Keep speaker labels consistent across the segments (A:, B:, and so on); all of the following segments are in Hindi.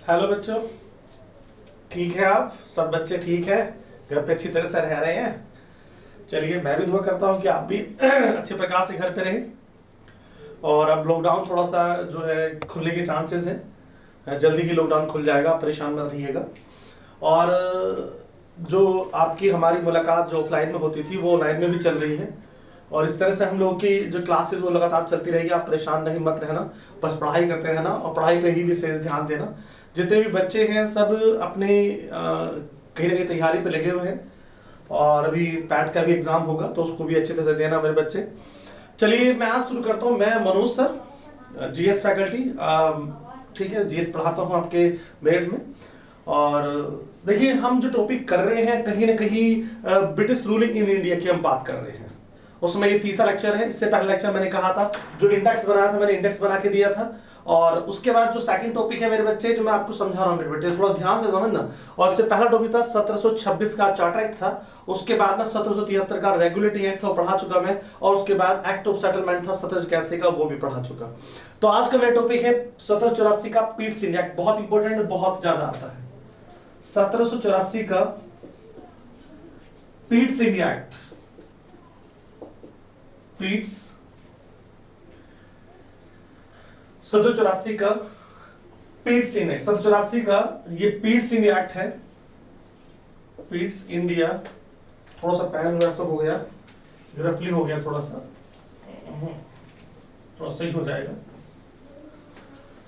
A: हेलो बच्चों, ठीक है? आप सब बच्चे ठीक है? घर पे अच्छी तरह से रह रहे हैं? चलिए, मैं भी दुआ करता हूँ कि आप भी अच्छे प्रकार से घर पे रहें। और अब लॉकडाउन थोड़ा सा जो है खुलने के चांसेस हैं, जल्दी ही लॉकडाउन खुल जाएगा, परेशान मत रहिएगा। और जो आपकी हमारी मुलाकात जो ऑफलाइन में होती थी वो ऑनलाइन में भी चल रही है। और इस तरह से हम लोग की जो क्लासेस वो लगातार चलती रहेगी। आप परेशान नहीं मत रहना, बस पढ़ाई करते रहना और पढ़ाई पे ही विशेष ध्यान देना। जितने भी बच्चे हैं सब अपने कहीं ना कहीं तैयारी पे लगे हुए हैं। और अभी पैट का भी एग्जाम होगा तो उसको भी अच्छे तरह से देना मेरे बच्चे। चलिए, मैं आज शुरू करता हूँ। मैं मनोज सर, जीएस फैकल्टी, ठीक है, जीएस पढ़ाता हूँ आपके मेरठ में। और देखिए, हम जो टॉपिक कर रहे हैं कहीं ना कहीं ब्रिटिश रूलिंग इन इंडिया की हम बात कर रहे हैं। उसमें ये तीसरा लेक्चर है। इससे पहला लेक्चर मैंने कहा था, जो इंडेक्स बनाया था मैंने इंडेक्स बना के दिया था। और उसके बाद जो सेकंड टॉपिक है मेरे बच्चे, जो मैं आपको समझा रहा हूँ मेरे बेटे, थोड़ा ध्यान से समझना। और इससे पहला टॉपिक था 1726 का चार्टर एक्ट था। उसके बाद में 1773 का रेगुलेटिंग एक्ट था, पढ़ा चुका मैं। और उसके बाद एक्ट ऑफ सेटलमेंट था 1781 का, वो भी पढ़ा चुका। तो आज का मेरा टॉपिक है 1784 का पीट्स इंडिया एक्ट। बहुत इंपॉर्टेंट है, बहुत ज्यादा आता है। 1784 का पीट्स इंडिया एक्ट। पीट्स 1784 का पीट्स इंडिया, 1784 का ये पीट्स इंडिया एक्ट है। पीट्स इंडिया, थोड़ा सा पैन वैसा हो गया, रफली हो गया, थोड़ा सा सही हो जाएगा।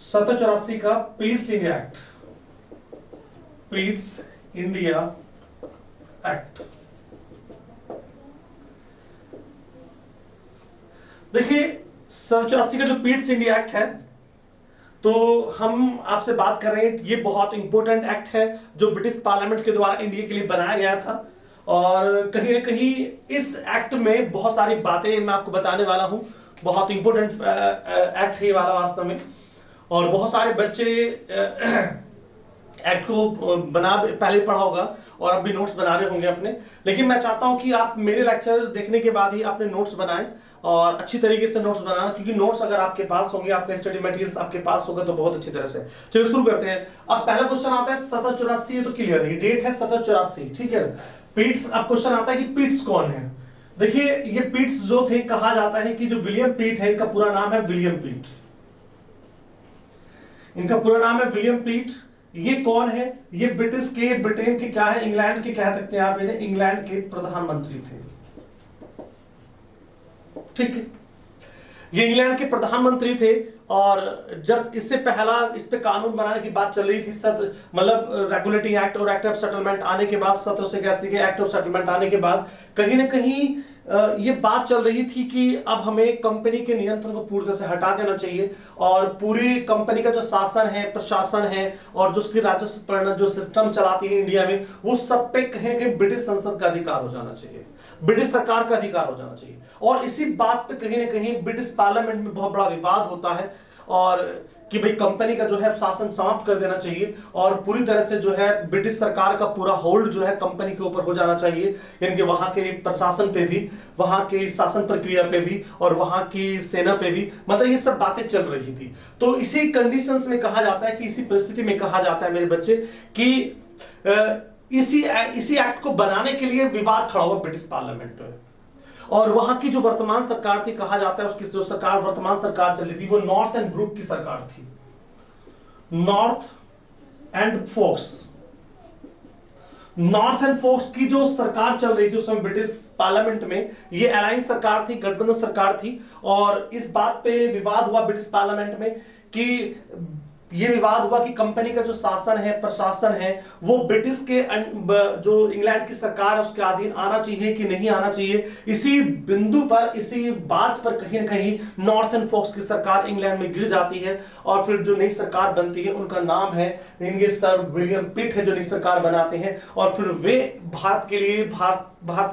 A: 1784 का Pitt's India act, Pitt's India act. देखिए, 1784 का जो पीट्स इंडिया एक्ट है, तो हम आपसे बात कर रहे हैं। ये बहुत इंपॉर्टेंट एक्ट है जो ब्रिटिश पार्लियामेंट के द्वारा इंडिया के लिए बनाया गया था। और कहीं ना कहीं इस एक्ट में बहुत सारी बातें मैं आपको बताने वाला हूं। बहुत इंपॉर्टेंट एक्ट है ये वाला वास्तव में। और बहुत सारे बच्चे एक्ट को बना पहले पढ़ा होगा और अब भी नोट्स बना रहे होंगे अपने। लेकिन मैं चाहता हूं कि आप मेरे लेक्चर देखने के बाद ही अपने नोट्स बनाएं और अच्छी तरीके से नोट्स बनाना, क्योंकि नोट्स अगर आपके पास होंगे, आपका स्टडी मटेरियल्स आपके पास होगा तो बहुत अच्छी तरह से। चलिए शुरू करते हैं। अब पहला क्वेश्चन आता है 1784, तो क्लियर है, डेट है 1784, ठीक है। पीट्स, अब क्वेश्चन आता है कि पीट्स कौन है। देखिए, ये पीट्स जो थे, कहा जाता है कि जो विलियम पीट है, इनका पूरा नाम है विलियम पीट। इनका पूरा नाम है विलियम पीट। ये कौन है? ये ब्रिटेन के क्या है, इंग्लैंड के कह सकते हैं आप इन्हें, इंग्लैंड के प्रधानमंत्री थे, ठीक है। ये इंग्लैंड के प्रधानमंत्री थे। और जब इससे पहला इस पे कानून बनाने की बात चल रही थी, मतलब रेगुलेटिंग एक्ट और एक्ट ऑफ सेटलमेंट आने के बाद, 1781 के एक्ट ऑफ सेटलमेंट आने के बाद कहीं ना कहीं ये बात चल रही थी कि अब हमें कंपनी के नियंत्रण को पूरी तरह से हटा देना चाहिए। और पूरी कंपनी का जो शासन है, प्रशासन है, और जो उसकी राजस्व जो सिस्टम चलाती है इंडिया में, वो सब पे कहीं ना कहीं ब्रिटिश संसद का अधिकार हो जाना चाहिए, ब्रिटिश सरकार का अधिकार हो जाना चाहिए। और इसी बात पे कहीं ना कहीं ब्रिटिश पार्लियामेंट में बहुत बड़ा विवाद होता है। और कि भाई कंपनी का जो है शासन समाप्त कर देना चाहिए और पूरी तरह से जो है ब्रिटिश सरकार का पूरा होल्ड जो है कंपनी के ऊपर हो जाना चाहिए, यानी कि वहां के प्रशासन पे भी, वहां के शासन प्रक्रिया पे भी, और वहां की सेना पे भी, मतलब ये सब बातें चल रही थी। तो इसी कंडीशंस में कहा जाता है कि इसी परिस्थिति में कहा जाता है मेरे बच्चे कि इसी एक्ट को बनाने के लिए विवाद खड़ा हुआ ब्रिटिश पार्लियामेंट में। और वहां की जो वर्तमान सरकार थी, कहा जाता है उसकी जो सरकार, वर्तमान सरकार चल रही थी, वो नॉर्थ एंड ब्रूक की सरकार थी। North and Fox, North and Fox की जो सरकार चल रही थी उस समय ब्रिटिश पार्लियामेंट में, ये अलायंस सरकार थी, गठबंधन सरकार थी। और इस बात पे विवाद हुआ ब्रिटिश पार्लियामेंट में कि ये विवाद हुआ कि कंपनी का जो शासन है, प्रशासन है, वो ब्रिटिश के जो इंग्लैंड की सरकार है उसके अधीन आना चाहिए कि नहीं आना चाहिए। इसी बिंदु पर, इसी बात पर कहीं ना कहीं नॉर्थ एंड फोक्स की सरकार इंग्लैंड में गिर जाती है। और फिर जो नई सरकार बनती है उनका नाम है, इनके सर विलियम पिट है जो नई सरकार बनाते हैं। और फिर वे भारत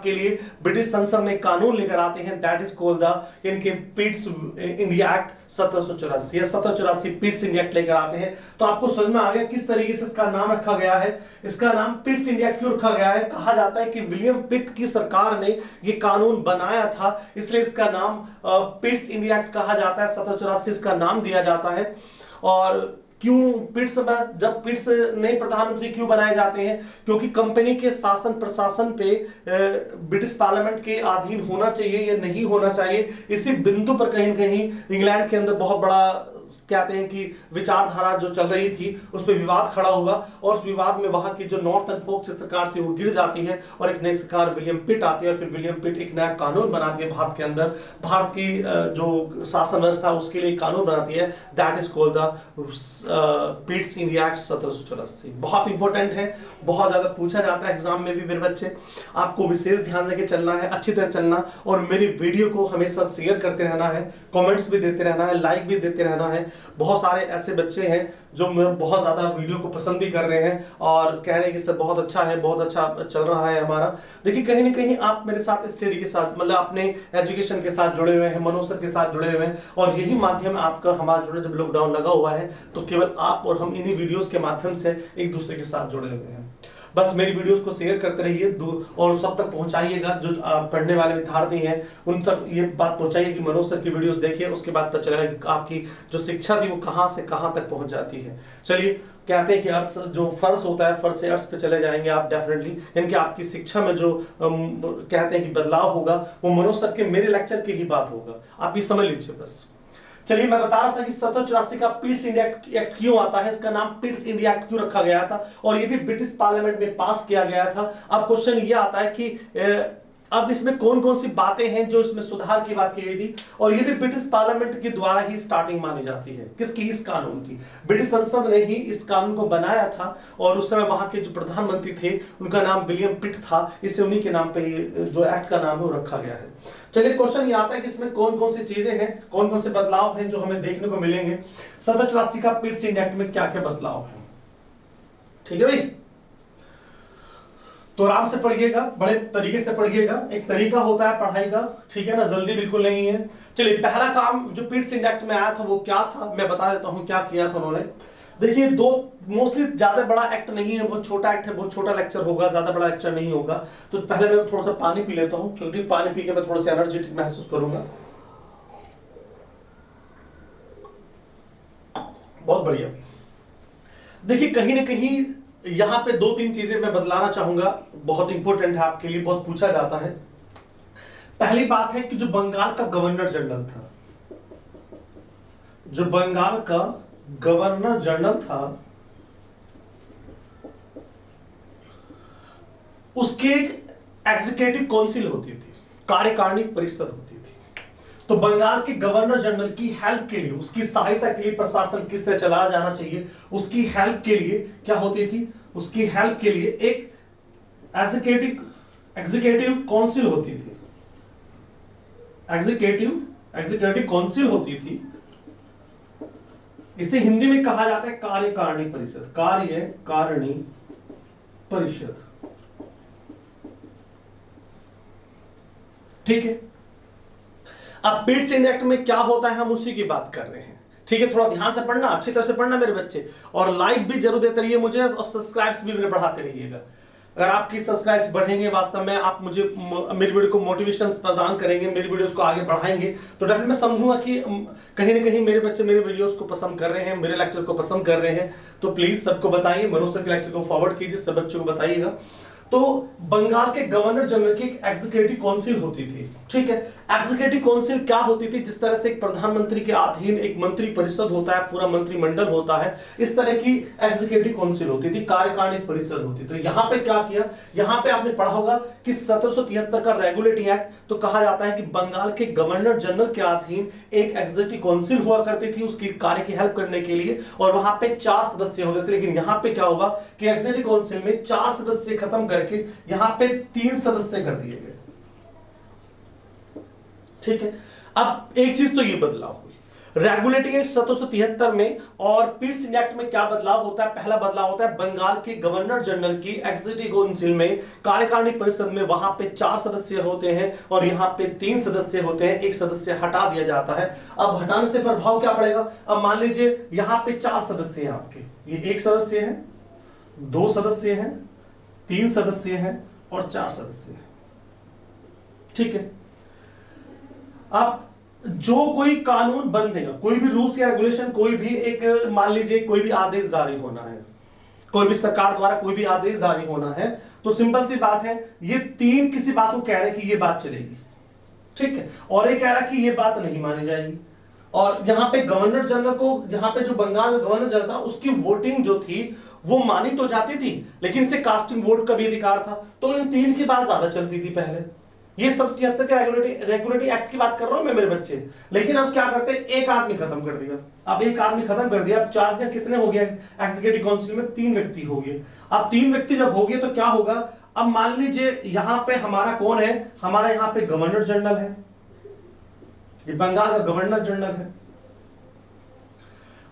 A: के लिए ब्रिटिश संसद में कानून लेकर आते हैं, दैट इज कॉल्ड द इनके पीट्स इंडिया एक्ट 1784 या 1784 पीट्स इंडिया एक्ट लेकर आते हैं। तो आपको समझ में आ गया किस तरीके से इसका नाम रखा गया है। इसका नाम पीट्स इंडिया एक्ट क्यों रखा गया है? कहा जाता है कि विलियम पिट की सरकार ने ये कानून बनाया था, इसलिए इसका नाम पीट्स इंडिया एक्ट कहा जाता है, 1784 इसका नाम दिया जाता है। और क्यों पिट्स में, जब पिट्स नए प्रधानमंत्री क्यों बनाए जाते हैं? क्योंकि कंपनी के शासन प्रशासन पे ब्रिटिश पार्लियामेंट के अधीन होना चाहिए या नहीं होना चाहिए, इसी बिंदु पर कहीं न कहीं इंग्लैंड के अंदर बहुत बड़ा कहते हैं कि विचारधारा जो चल रही थी उस पर विवाद खड़ा हुआ, और उस विवाद में वहां की जो नॉर्थर्न फोक सरकार थी वो गिर जाती है और एक नई सरकार विलियम पिट आती है, और फिर विलियम पिट एक नया कानून बनाती है भारत के अंदर, भारत की जो शासन व्यवस्था उसके लिए कानून बनाती है, that is called the Pitt's India act 1784। बहुत इंपॉर्टेंट है, बहुत ज्यादा पूछा जाता है एग्जाम में भी मेरे बच्चे, आपको विशेष ध्यान रखे चलना है, अच्छी तरह चलना, और मेरी वीडियो को हमेशा शेयर करते रहना है, कमेंट्स भी देते रहना है, लाइक भी देते रहना है। बहुत सारे ऐसे बच्चे हैं जो बहुत ज्यादा वीडियो को पसंद भी कर रहे हैं और कह रहे हैं कि सर बहुत अच्छा है, बहुत अच्छा चल रहा है हमारा। देखिए कहीं ना कहीं आप मेरे साथ स्टडी के साथ, मतलब अपने एजुकेशन के साथ जुड़े हुए हैं, मनोज सर के साथ जुड़े हुए हैं, और यही माध्यम आपका हमारा जुड़े, जब लॉकडाउन लगा हुआ है तो केवल आप और हम इन्हीं वीडियोस के माध्यम से एक दूसरे के साथ जुड़े हुए हैं। बस मेरी वीडियोस को शेयर करते रहिए और सब तक पहुंचाइएगा, जो पढ़ने वाले विद्यार्थी हैं उन तक ये बात पहुंचाइए कि मनोज सर की वीडियोस देखिए, उसके बाद पता चलेगा कि आपकी जो शिक्षा थी वो कहां से कहां तक पहुंच जाती है। चलिए, कहते हैं कि अर्थ जो फर्श होता है, फर्श से अर्थ पे चले जाएंगे आप डेफिनेटली, यानी आपकी शिक्षा में जो कहते हैं कि बदलाव होगा वो मनोज सर के मेरे लेक्चर की ही बात होगा, आप ये समझ लीजिए बस। चलिए, मैं बता रहा था कि 1784 का पिट्स इंडिया एक्ट क्यों आता है, इसका नाम पिट्स इंडिया एक्ट क्यों रखा गया था, और ये भी ब्रिटिश पार्लियामेंट में पास किया गया था। अब क्वेश्चन ये आता है कि अब इसमें कौन कौन सी बातें हैं जो इसमें सुधार की बात की गई थी, और ये भी ब्रिटिश पार्लियामेंट के द्वारा ही स्टार्टिंग मानी जाती है। किसकी? इस कानून की। ब्रिटिश संसद ने ही इस कानून को बनाया था, और उस समय वहां के जो प्रधानमंत्री थे उनका नाम विलियम पिट था, इससे उन्हीं के नाम पे जो एक्ट का नाम है वो रखा गया है। चलिए, क्वेश्चन ये आता है कि इसमें कौन कौन सी चीजें हैं, कौन कौन से बदलाव हैं जो हमें देखने को मिलेंगे। 1784 का पिट्स इंडिया एक्ट में क्या क्या बदलाव है, ठीक है भाई? तो आराम से पढ़िएगा, बड़े तरीके से पढ़िएगा, एक तरीका होता है पढ़ाई का, ठीक है ना, जल्दी बिल्कुल नहीं है। चलिए, पहला काम जो पिट्स इंडिया एक्ट में आया था वो क्या था, मैं बता देता हूं क्या किया था उन्होंने। देखिए, दो मोस्टली ज्यादा बड़ा एक्ट नहीं है, बहुत छोटा एक्ट है, बहुत छोटा लेक्चर होगा, ज्यादा बड़ा लेक्चर नहीं होगा। तो पहले मैं थोड़ा सा पानी पी लेता हूं, क्योंकि पानी पी के मैं थोड़ा सा एनर्जेटिक महसूस करूंगा। बहुत बढ़िया। देखिए, कहीं ना कहीं यहां पे दो तीन चीजें मैं बदलाना चाहूंगा, बहुत इंपॉर्टेंट है आपके लिए, बहुत पूछा जाता है। पहली बात है कि जो बंगाल का गवर्नर जनरल था, जो बंगाल का गवर्नर जनरल था, उसकी एक एग्जीक्यूटिव काउंसिल होती थी, कार्यकारिणी परिषद होती थी। तो बंगाल के गवर्नर जनरल की हेल्प के लिए, उसकी सहायता के लिए, प्रशासन किस तरह चलाया जाना चाहिए उसकी हेल्प के लिए क्या होती थी, उसकी हेल्प के लिए एक एग्जीक्यूटिव काउंसिल होती थी, एग्जीक्यूटिव काउंसिल होती थी। इसे हिंदी में कहा जाता है कार्यकारिणी परिषद, कार्यकारिणी परिषद, ठीक है। अब पिट्स इंडिया एक्ट में क्या होता है हम उसी की बात कर रहे हैं, ठीक है। थोड़ा ध्यान से पढ़ना, अच्छी तरह से पढ़ना मेरे बच्चे, और लाइक भी जरूर देते रहिए मुझे, और सब्सक्राइब्स भी मेरे बढ़ाते रहिएगा। अगर आपकी सब्सक्राइब्स बढ़ेंगे, वास्तव में आप मुझे मेरी वीडियो को मोटिवेशन प्रदान करेंगे, मेरी वीडियोस को आगे बढ़ाएंगे, तो डेफिनेटली मैं समझूंगा कि कहीं ना कहीं मेरे बच्चे मेरे वीडियोस को पसंद कर रहे हैं, मेरे लेक्चर को पसंद कर रहे हैं। तो प्लीज सबको बताइए, मनोज सर के लेक्चर को फॉरवर्ड कीजिए, सब बच्चों को बताइएगा। तो बंगाल के गवर्नर जनरल की एक एग्जीक्यूटिव काउंसिल होती थी, ठीक है। एग्जीक्यूटिव काउंसिल क्या होती थी? जिस तरह से एक प्रधानमंत्री के अधीन एक मंत्री परिषद होता है, पूरा मंत्रिमंडल होता है, इस तरह की एग्जीक्यूटिव काउंसिल होती थी, कार्यकारिणी परिषद होती। तो यहां पे क्या किया, यहां पे आपने पढ़ा होगा कि 1773 का रेगुलेटिंग एक्ट, तो कहा जाता है कि बंगाल के गवर्नर जनरल के अधीन एक एग्जीक्यूटिव काउंसिल हुआ करती थी उसकी कार्य की हेल्प करने के लिए, और वहां पे 4 सदस्य होते थे। लेकिन यहां पे क्या हुआ कि एग्जीक्यूटिव काउंसिल में 4 सदस्य खत्म करके यहां पे 3 सदस्य कर दिए गए, ठीक है। अब एक चीज तो ये बदलाव हुई रेगुलेटिंग एक्ट 1773 में, और पिट्स इंडिया एक्ट में क्या बदलाव होता है? पहला बदलाव होता है बंगाल के गवर्नर जनरल की एग्जीक्यूटिव काउंसिल में, कार्यकारिणी परिषद में वहां पे 4 सदस्य होते हैं और यहां पे 3 सदस्य होते हैं, एक सदस्य हटा दिया जाता है। अब हटाने से प्रभाव क्या पड़ेगा? अब मान लीजिए यहां पे 4 सदस्य हैं आपके, ये 1 सदस्य है, 2 सदस्य हैं, 3 सदस्य हैं और 4 सदस्य हैं, ठीक है। अब जो कोई कानून बन देगा, कोई भी रूल्स या रेगुलेशन, कोई भी एक मान लीजिए कोई भी आदेश जारी होना है, कोई भी सरकार द्वारा कोई भी आदेश जारी होना है, तो सिंपल सी बात है, ये तीन किसी बात को कह रहे हैं कि ये बात चलेगी, ठीक है, और ये कह रहा कि ये बात नहीं मानी जाएगी। और यहाँ पे गवर्नर जनरल को, यहाँ पे जो बंगाल का गवर्नर जनरल था उसकी वोटिंग जो थी वो मानी तो जाती थी, लेकिन इसे कास्टिंग वोट का भी अधिकार था। तो इन तीन की बात ज्यादा चलती थी पहले। ये सब 73 के रेगुलेटरी एक्ट की बात कर रहा हूं मैं मेरे बच्चे। लेकिन अब क्या करते हैं, एक आदमी खत्म कर दिया, अब एक आदमी खत्म कर दिया, अब चार या कितने हो गया एग्जीक्यूटिव काउंसिल में, 3 व्यक्ति हो गए। अब 3 व्यक्ति जब हो गए तो क्या होगा, अब मान लीजिए यहां पे हमारा कौन है, हमारा यहां पे गवर्नर जनरल है, ये बंगाल का गवर्नर जनरल है।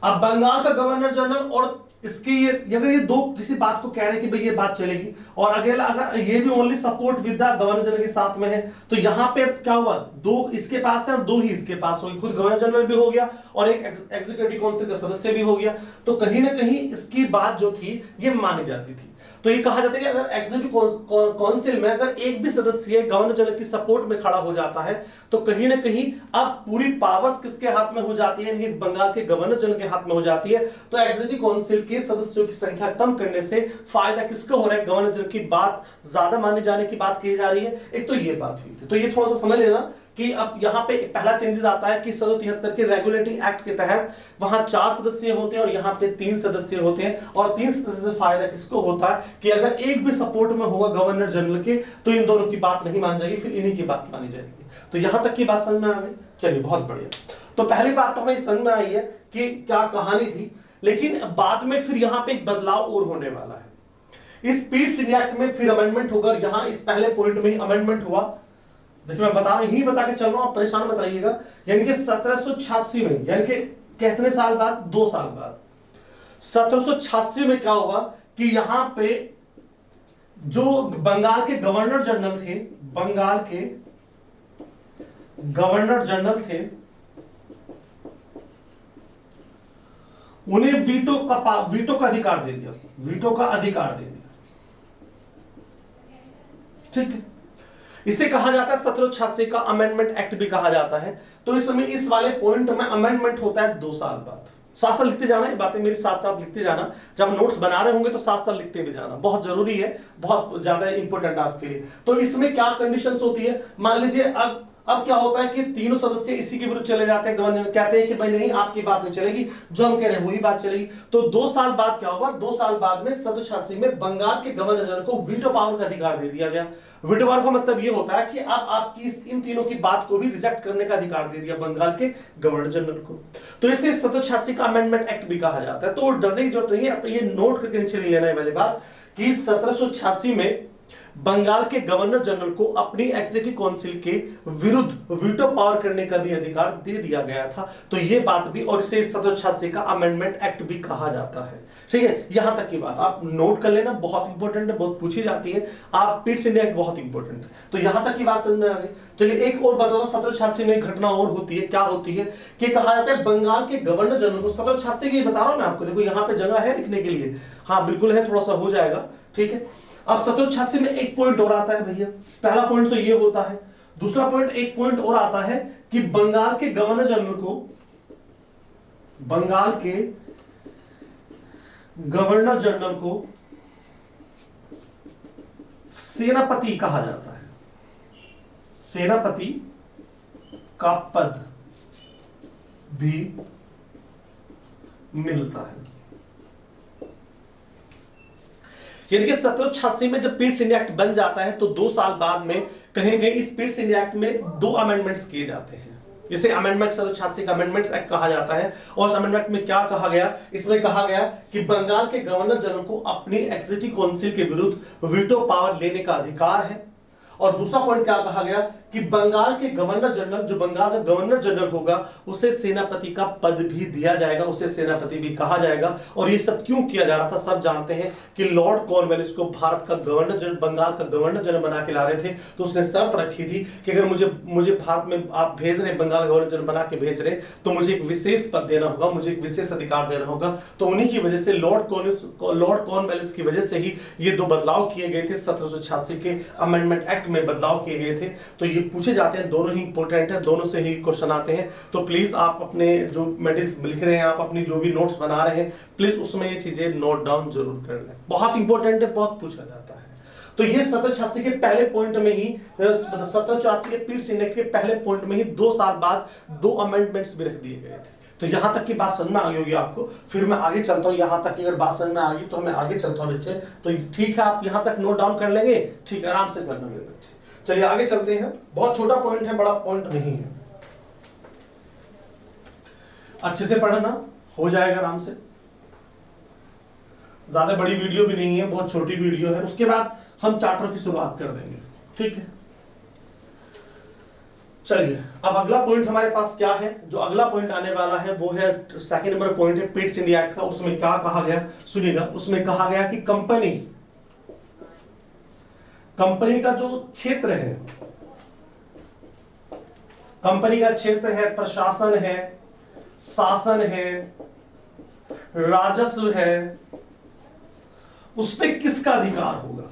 A: अब बंगाल का गवर्नर जनरल और इसकी ये, अगर ये दो किसी बात को कह रहे हैं कि भाई ये बात चलेगी, और अगला अगर ये भी only support with the governor general के साथ में है, तो यहां पे क्या हुआ, 2 इसके पास है और 2 ही इसके पास होगी, खुद गवर्नर जनरल भी हो गया और एक एग्जीक्यूटिव काउंसिल का सदस्य भी हो गया। तो कहीं ना कहीं इसकी बात जो थी ये मानी जाती थी। तो ये कहा जाता है कि अगर एग्जीक्यूटिव काउंसिल में अगर एक भी सदस्य गवर्नर जनरल की सपोर्ट में खड़ा हो जाता है, तो कहीं ना कहीं अब पूरी पावर्स किसके हाथ में हो जाती है, बंगाल के गवर्नर जनरल के हाथ में हो जाती है। तो एग्जीक्यूटिव काउंसिल के सदस्यों की संख्या कम करने से फायदा किसको हो रहा है, गवर्नर जनरल की बात ज्यादा माने जाने की बात कही जा रही है। एक तो ये बात हुई थी, तो ये थोड़ा सा समझ लेना कि अब यहाँ पे पहला चेंजेस आता है कि 173 के रेगुलेटरी एक्ट के तहत वहां 4 सदस्य होते हैं और यहाँ पे 3 सदस्य होते हैं। और 3 सदस्य से फायदा किसको होता है कि अगर एक भी सपोर्ट में होगा गवर्नर जनरल के, तो इन दोनों की बात नहीं मानी जाएगी, फिर इन्हीं की बात मानी जाएगी। तो यहां तक की बात समझ में आ गई, चलिए बहुत बढ़िया। तो पहली बात तो हमें समझ में आई है कि क्या कहानी थी, लेकिन बाद में फिर यहाँ पे एक बदलाव और होने वाला है। इस पीट्स एक्ट में फिर अमेंडमेंट होगा, यहाँ इस पहले पॉइंट में ही अमेंडमेंट हुआ। देखिए मैं बता के चल रहा हूं, आप परेशान मत रहिएगा। यानी कि 1786 में, यानी कि कितने साल बाद, 2 साल बाद 1786 में क्या हुआ कि यहां पे जो बंगाल के गवर्नर जनरल थे, बंगाल के गवर्नर जनरल थे, उन्हें वीटो का अधिकार दे दिया, वीटो का अधिकार दे दिया, ठीक है। इसे कहा जाता है 1786 का अमेंडमेंट एक्ट भी कहा जाता है। तो इस समय इस वाले पॉइंट में अमेंडमेंट होता है 2 साल बाद। साथ साथ लिखते जाना, ये बातें मेरी साथ साथ लिखते जाना, जब नोट्स बना रहे होंगे तो साथ साथ लिखते भी जाना, बहुत जरूरी है, बहुत ज्यादा इंपॉर्टेंट आपके लिए। तो इसमें क्या कंडीशंस होती है, मान लीजिए अब क्या होता है कि तीनों सदस्य इसी के विरुद्ध चले जाते हैं, गवर्नर कहते हैं कि भाई नहीं आपकी बात नहीं चलेगी, जो हम कह रहे हैं वही बात चलेगी। तो 2 साल बाद क्या होगा, 2 साल बाद में 1786 में बंगाल के गवर्नर जनरल को वीटो पावर का अधिकार दे दिया गया। वीटो पावर का मतलब ये होता है कि अब आपकी इन तीनों की बात को भी रिजेक्ट करने का अधिकार दे दिया बंगाल के गवर्नर जनरल को। तो इसे 1786 का अमेंडमेंट एक्ट भी कहा जाता है। तो डरने की जरूरत नहीं है, आप ये नोट करके नीचे ले लेना है वाली बात कि 1786 में बंगाल के गवर्नर जनरल को अपनी एग्जीक्यूटिव काउंसिल के विरुद्ध वीटो पावर करने का भी अधिकार दे दिया गया था। तो ये बात भी, और इसे 1786 का अमेंडमेंट एक्ट भी कहा जाता है, ठीक है। यहां तक की बात आप नोट कर लेना, बहुत इंपॉर्टेंट है, बहुत पूछी जाती है। आप पिट्स इंडिया एक्ट बहुत इंपॉर्टेंट है। तो यहां तक की बात समझ में आ गई। चलिए एक और बता दो, 1786 में एक घटना और होती है, क्या होती है कि कहा जाता है बंगाल के गवर्नर जनरल को, 1786 की बता रहा हूं मैं आपको, देखो यहां पे जगह है लिखने के लिए, हाँ बिल्कुल है, थोड़ा सा हो जाएगा, ठीक है। अब 1786 में एक पॉइंट और आता है भैया, पहला पॉइंट तो ये होता है, दूसरा पॉइंट, एक पॉइंट और आता है कि बंगाल के गवर्नर जनरल को, बंगाल के गवर्नर जनरल को सेनापति कहा जाता है, सेनापति का पद भी मिलता है। यानी कि 1786 में जब पिट्स इंडिया एक्ट बन जाता है तो 2 साल बाद में कहीं ना कहीं इस पिट्स इंडिया एक्ट में 2 अमेंडमेंट्स किए जाते हैं, जिसे अमेंडमेंट 1786 का अमेंडमेंट्स एक्ट कहा जाता है। और उस अमेंडमेंट में क्या कहा गया, इसमें कहा गया कि बंगाल के गवर्नर जनरल को अपनी एग्जीक्यूटिव काउंसिल के विरुद्ध वीटो पावर लेने का अधिकार है। और दूसरा पॉइंट क्या कहा गया कि बंगाल के गवर्नर जनरल, जो बंगाल का गवर्नर जनरल होगा, उसे सेनापति का पद भी दिया जाएगा, उसे सेनापति भी कहा जाएगा। और ये सब क्यों किया जा रहा था, सब जानते हैं कि लॉर्ड कॉर्नवालिस को भारत का गवर्नर जनरल, बंगाल का गवर्नर जनरल बना के ला रहे थे। तो उसने शर्त रखी थी कि अगर मुझे भारत में आप भेज रहे, बंगाल गवर्नर जनरल बना के भेज रहे, तो मुझे एक विशेष पद देना होगा, मुझे एक विशेष अधिकार देना होगा। तो उन्हीं की वजह से, लॉर्ड कॉर्नवालिस की वजह से ही ये 2 बदलाव किए गए थे 1786 के अमेंडमेंट एक्ट में बदलाव किए गए थे। तो ये पूछे जाते हैं, दोनों ही इंपॉर्टेंट है, दोनों से ही क्वेश्चन आते हैं। तो प्लीज आप अपने जो मेटेरियल्स लिख रहे हैं, आप अपनी जो भी नोट्स बना रहे हैं, प्लीज उसमें ये चीजें नोट डाउन जरूर कर लें, बहुत इंपॉर्टेंट है, बहुत पूछा जाता है। तो ये 1786 के पहले पॉइंट में ही, मतलब 1784 के पीट्स इंडेक्स के पहले पॉइंट में ही 2 साल बाद 2 अमेंडमेंट्स भी रख दिए गए थे। तो यहां तक की बात समझ में आ गई होगी आपको। फिर मैं आगे चलता हूं, यहां तक की अगर बात समझ में आ गई तो मैं आगे चलता हूं बच्चे। तो ठीक है, आप यहां तक नोट डाउन कर लेंगे, ठीक है, आराम से करना मेरे बच्चे। चलिए आगे चलते हैं। बहुत छोटा पॉइंट है, बड़ा पॉइंट नहीं है, अच्छे से पढ़ना, हो जाएगा आराम से। ज्यादा बड़ी वीडियो भी नहीं है, बहुत छोटी वीडियो है। उसके बाद हम चार्टर की शुरुआत कर देंगे, ठीक है। चलिए अब अगला पॉइंट हमारे पास क्या है, जो अगला पॉइंट आने वाला है वो है सेकंड नंबर पॉइंट है पिट्स इंडिया एक्ट का। उसमें क्या कहा गया, सुनिएगा। उसमें कहा गया कि कंपनी का जो क्षेत्र है, कंपनी का क्षेत्र है, प्रशासन है, शासन है, राजस्व है, उस पे किसका अधिकार होगा।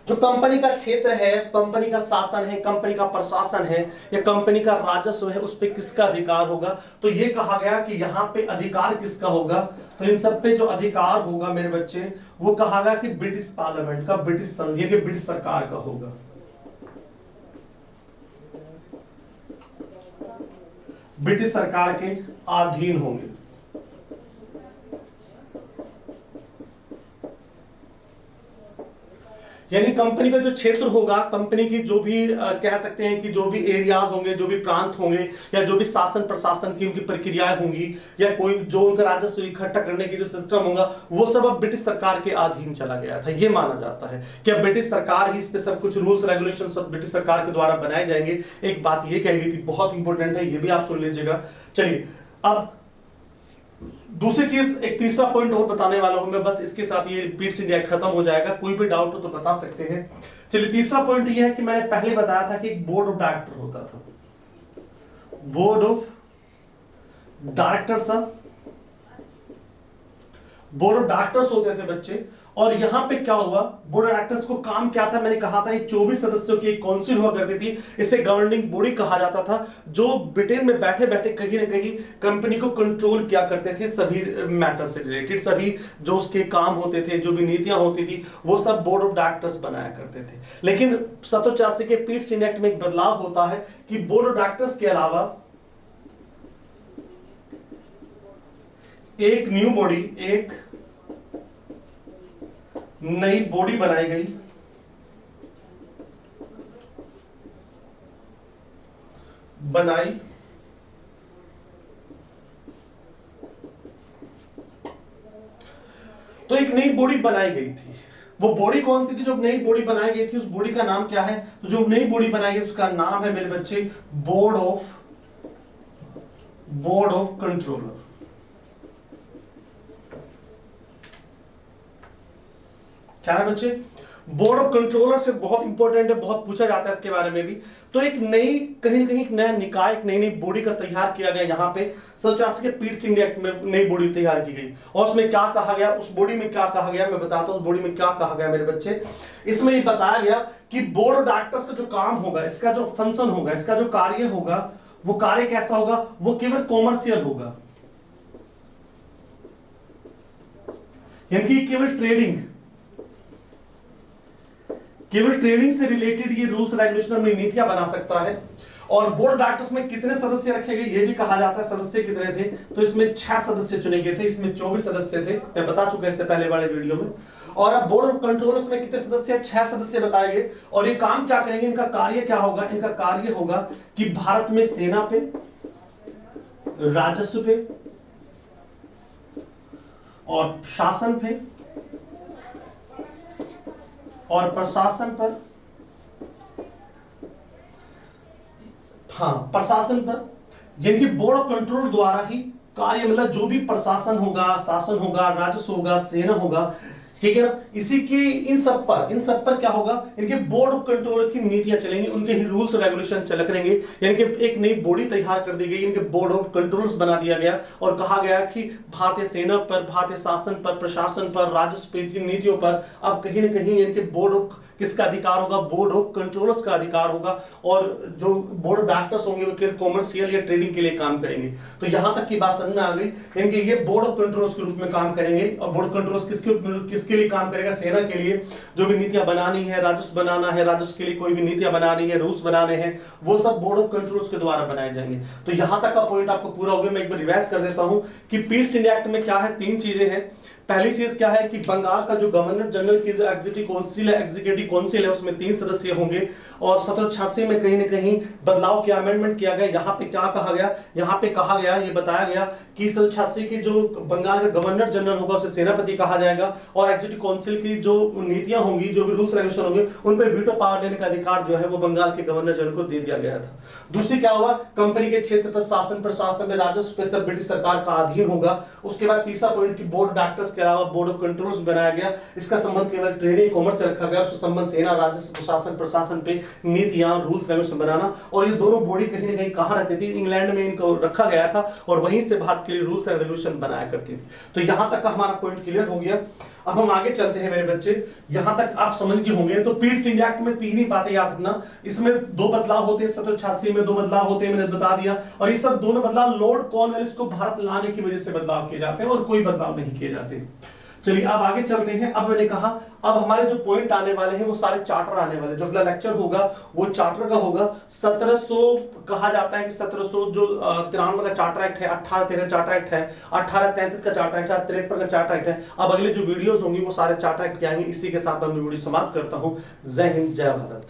A: जो कंपनी का क्षेत्र है, कंपनी का शासन है, कंपनी का प्रशासन है, या कंपनी का राजस्व है, उस पे किसका अधिकार होगा। तो ये कहा गया कि यहां पे अधिकार किसका होगा। तो इन सब पे जो अधिकार होगा मेरे बच्चे, वो कहा गया कि ब्रिटिश पार्लियामेंट का, ब्रिटिश संघ के ब्रिटिश सरकार का होगा। ब्रिटिश सरकार के अधीन होंगे। यानी कंपनी का जो क्षेत्र होगा, कंपनी की जो भी कह सकते हैं कि जो भी एरियाज होंगे, जो भी प्रांत होंगे, या जो भी शासन प्रशासन की उनकी प्रक्रियाएं होंगी, या कोई जो उनका राजस्व इकट्ठा करने की जो सिस्टम होगा, वो सब अब ब्रिटिश सरकार के अधीन चला गया था। ये माना जाता है कि अब ब्रिटिश सरकार ही इस पे सब कुछ रूल्स रेगुलेशन सब ब्रिटिश सरकार के द्वारा बनाए जाएंगे। एक बात ये कही गई थी, बहुत इंपॉर्टेंट है, ये भी आप सुन लीजिएगा। चलिए अब दूसरी चीज, एक तीसरा पॉइंट और बताने वाला हूं मैं, बस इसके साथ ये पिट्स इंडिया एक्ट खत्म हो जाएगा। कोई भी डाउट हो तो बता सकते हैं। चलिए तीसरा पॉइंट ये है कि मैंने पहले बताया था कि एक बोर्ड ऑफ डायरेक्टर होता था, board of directors, board of directors होते थे बच्चे। और यहां पे क्या हुआ, बोर्ड ऑफ डायरेक्टर्स को काम क्या था, मैंने कहा था ये 24 सदस्यों की एक काउंसिल हुआ करती थी। इसे गवर्निंग बॉडी कहा जाता था, जो ब्रिटेन में बैठे बैठे कहीं ना कहीं कंपनी को कंट्रोल किया करते थे, सभी मैटर से रिलेटेड, सभी जो उसके काम होते थे, जो भी नीतियां होती थी, वो सब बोर्ड ऑफ डायरेक्टर्स बनाया करते थे। लेकिन 1784 के पिट्स इंडिया एक्ट में एक बदलाव होता है कि बोर्ड ऑफ डायरेक्टर्स के अलावा एक न्यू बॉडी, एक नई बॉडी बनाई गई, तो एक नई बॉडी बनाई गई थी। वो बॉडी कौन सी थी जो नई बॉडी बनाई गई थी, उस बॉडी का नाम क्या है। तो जो नई बॉडी बनाई गई उसका नाम है मेरे बच्चे बोर्ड ऑफ कंट्रोलर। क्या है बच्चे, बोर्ड ऑफ कंट्रोलर से बहुत इंपॉर्टेंट है, बहुत पूछा जाता है इसके बारे में भी। तो एक नई, कहीं ना कहीं एक नया निकाय, एक नई बॉडी का तैयार किया गया यहाँ पे 1784 के पिट्स इंडिया एक्ट में नई बॉडी तैयार की गई। और उसमें क्या कहा गया, उस बॉडी में क्या कहा गया मैं बताता हूं। उस बॉडी में क्या कहा गया मेरे बच्चे, इसमें ये बताया गया कि बोर्ड ऑफ डायरेक्टर्स का जो काम होगा, इसका जो फंक्शन होगा, इसका जो कार्य होगा, वो कार्य कैसा होगा, वो केवल कॉमर्शियल होगा, यानी कि केवल ट्रेडिंग से रिलेटेड ये रूल्स रेगुलेशन अपनी नीतियां बना सकता है। और बोर्ड ऑफ डायरेक्टर्स में कितने सदस्य रखे गए ये भी कहा जाता है। सदस्य कितने थे, तो इसमें 6 सदस्य चुने गए थे, इसमें 24 सदस्य थे, मैं बता चुका इससे पहले वाले वीडियो में। और अब बोर्ड ऑफ कंट्रोलर्स में कितने सदस्य, 6 सदस्य बताए गए। और ये काम क्या करेंगे, इनका कार्य क्या होगा, इनका कार्य होगा कि भारत में सेना पे, राजस्व पे और शासन पे और प्रशासन पर, हाँ प्रशासन पर, यानी कि बोर्ड ऑफ कंट्रोल द्वारा ही कार्य, मतलब जो भी प्रशासन होगा, शासन होगा, राजस्व होगा, सेना होगा, ठीक है ना, इसी की इन सब पर क्या होगा, इनके बोर्ड ऑफ कंट्रोल की नीतियां चलेंगी, उनके ही रूल्स रेगुलेशन चलक रहेंगे। यानी कि एक नई बॉडी तैयार कर दी गई, इनके बोर्ड ऑफ कंट्रोल्स बना दिया गया और कहा गया कि भारतीय सेना पर, भारतीय शासन पर, प्रशासन पर, राजस्व नीतियों पर अब कहीं ना कहीं इनके बोर्ड ऑफ किसका अधिकार होगा? बोर्ड ऑफ कंट्रोलर्स का अधिकार होगा। और जो बोर्ड ऑफ डायरेक्टर्स होंगे वो कॉमर्शियल या ट्रेडिंग के लिए काम करेंगे। तो यहां तक की बात समझ में आ गई, यानी ये बोर्ड ऑफ कंट्रोलर्स के रूप में काम करेंगे। और बोर्ड ऑफ कंट्रोलर्स किसके लिए काम करेगा? सेना के लिए। जो भी नीतियां बनानी है, राजस्व बनाना है, राजस्व के लिए कोई भी नीतियां बनानी है, रूल्स बनाने हैं, वो सब बोर्ड ऑफ कंट्रोलर्स के द्वारा बनाए जाएंगे। तो यहां तक का पॉइंट आपको पूरा हो गया। मैं एक बार रिवाइज कर देता हूं कि पीट्स इंडिया एक्ट में क्या है, 3 चीजें हैं। पहली चीज क्या है कि बंगाल का जो गवर्नर जनरल की जो एग्जीक्यूटिव काउंसिल है उसमें 3 सदस्य होंगे। और 1786 में कहीं ना कहीं बदलाव किया, अमेंडमेंट किया गया। यहाँ पे क्या कहा गया? यहाँ पे कहा गया, ये बताया गया कि 1786 की जो बंगाल का गवर्नर जनरल होगा उसे सेनापति कहा जाएगा। और एग्जीक्यूटिव काउंसिल की जो नीतियां होंगी, जो भी रूल्स रेगुलेशन होंगे, उन पर वीटो पावर देने का अधिकार जो है वो बंगाल के गवर्नर जनरल को दे दिया गया था। दूसरी क्या हुआ? कंपनी के क्षेत्र पर शासन प्रशासन में राजस्व पे सब ब्रिटिश सरकार का अधीन होगा। उसके बाद तीसरा पॉइंट की बोर्ड डायरेक्टर्स के अलावा बोर्ड ऑफ कंट्रोलर्स बनाया गया। इसका संबंध केवल ट्रेडिंग कॉमर्स से रखा गया। उसका संबंध सेना, राजस्व, प्रशासन, प्रशासन पे नीतियां, रूल्स रेगुलेशन बनाना। और ये दोनों बॉडी कहीं ना कहीं कहां रहती थी? इंग्लैंड में इनको रखा गया था और वहीं से भारत के लिए रूल्स एंड रेगुलेशन बनाया करती थी। तो यहां तक का हमारा पॉइंट क्लियर हो गया। अब हम आगे चलते हैं मेरे बच्चे। यहां तक आप समझ गए होंगे। तो पीट्स इंडिया एक्ट में 3 ही बातें याद रखना। इसमें 2 बदलाव होते हैं, 1786 में 2 बदलाव होते हैं, मैंने बता दिया। और ये सब दोनों बदलाव लॉर्ड कॉर्नवालिस को भारत लाने की वजह से बदलाव किए जाते हैं और कोई बदलाव नहीं किए जाते। चलिए अब आगे चलते हैं। अब मैंने कहा अब हमारे जो पॉइंट आने वाले हैं वो सारे चार्टर आने वाले। जो अगला लेक्चर होगा वो चार्टर का होगा। 1700 कहा जाता है कि 1700 जो 93 का चार्टर एक्ट है, 1813 चार्टर एक्ट है, 1833 का चार्टर एक्ट है, 53 का चार्टर एक्ट है। अब अगले जो वीडियोस होंगी वो सारे चार्टर एक्ट के आएंगे। इसी के साथ मैं वीडियो समाप्त करता हूं। जय हिंद, जय भारत।